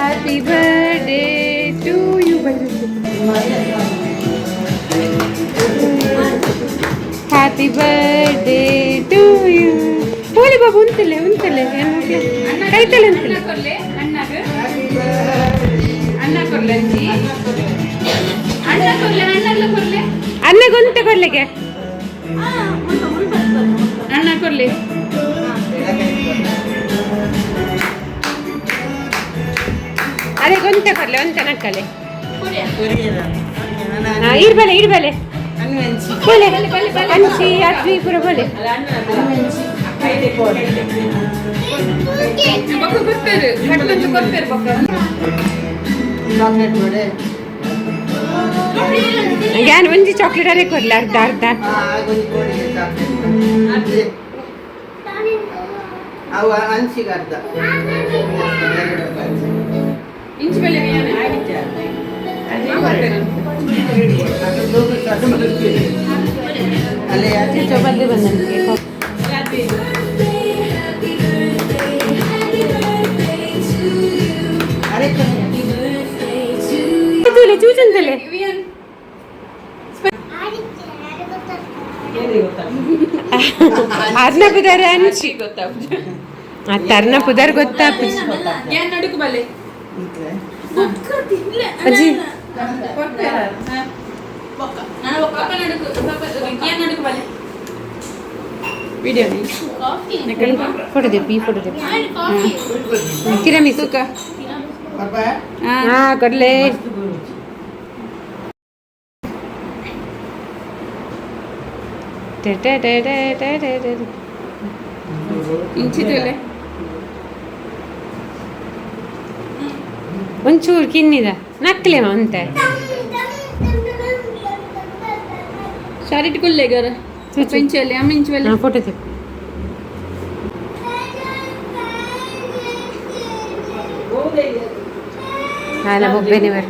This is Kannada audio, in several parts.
Happy birthday to you. Happy birthday to you. ಹೋಲಿ ಬಾಬು ಉಂತಲೆ ಕೈತಲೆ ಅಂತಲೆ ಅನ್ನಗೊಂತ ಕೊಡ್ಲಿಕ್ಕೆ ಅಣ್ಣ ಕೊಡ್ಲಿ ಅದೇ ಗೊಂತ ಕೊಡ್ಲೆ ಒಂತ ನಕ್ಕಲೆ ಇಡ್ಬಲೆ ಬೋಲೆ ಹಂಚಿ ಅದ್ವಿ ಪುರ ಬೋಲೆ ज्ञान म्हणजे चॉकलेट अरे करला अर्धा इंच बेले चौबंदे बंधन तुले चूचन तले आजना पुदार अनची आतारना पुदार गोत्ता या नडुक बले अजी वीडियो फोटो दे तिरामिसु का हाँ कर ले इंची तोले ಒಂಚೂರು ಕಿನ್ನಿದ ನಕ್ಕಲೆ ಅಂತ ಶಾರಿ ಇಟ್ಕೊಳ್ಳೆ ಗರ ಇಂಚಲ್ಲಿ ಅಮ್ಮ ಇಂಚಲ್ಲಿ ಫೋಟೋ ತೆಕ್ಕು ಹಾಲ ಬೊಬ್ಬೆನೆ ಬರ್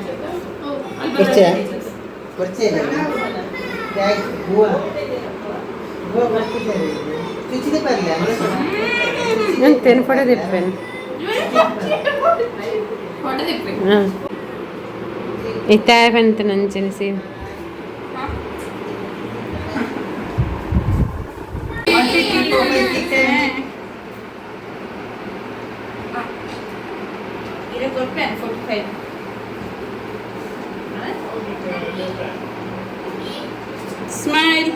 ನಂತೇನು ಫೋಟೋ ತೆಪ್ಪೇನು इतना है फंत नंचन से स्माइल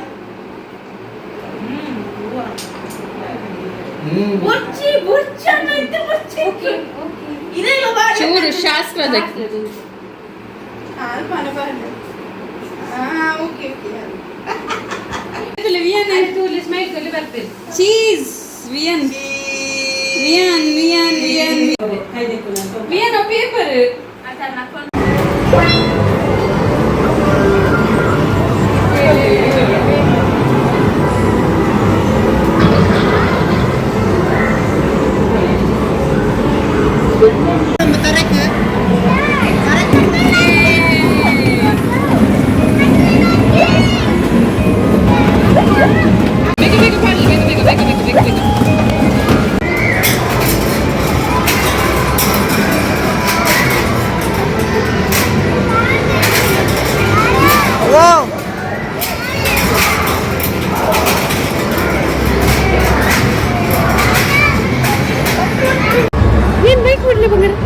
बुच्ची बुच्चा नहीं तो बुच्ची चूर शास्त्र देखिए ओके वियन तू स्माइल कर ले बरते चीज वियन वियन पेपर अच्छा ना Yan, baik mo na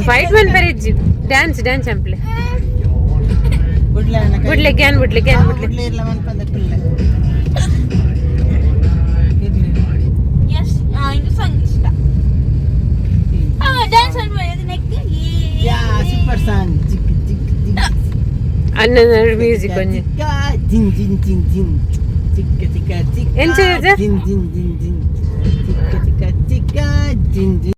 fight ಮನ್ ಬರಿಜ್ಜಿ ಡ್ಯಾನ್ಸ್ ಅಂಪ್ಲೆ ಬಿಡ್ಲೆ ಗ್ಯಾನ್ ಬಿಡ್ಲೆ ಇಲ್ಲ ಮನ್ಪಂದ ಪಿಲ್ಲ ಇದು ಸಾಂಗ್ ಇಷ್ಟ ಡ್ಯಾನ್ಸ್ ಅನ್ಬೋದು ಯಾ ಸೂಪರ್ ಸಾಂಗ್ ಜಿಕ್ ಜಿಕ್ ಜಿಕ್ ಅನ್ನ ಮ್ಯೂಸಿಕ್ ಒಂಜಿ ಜಿನ್ ಜಿನ್ ಜಿನ್ ಜಿನ್ ಚಿಕ್ಕ ಚಿಕ್ಕ ಚಿಕ್ಕ ಎಂಚ ಜಿನ್ ಜಿನ್ ಜಿನ್ ಜಿನ್ ಚಿಕ್ಕ ಚಿಕ್ಕ ಚಿಕ್ಕ ಜಿನ್ ಜಿನ್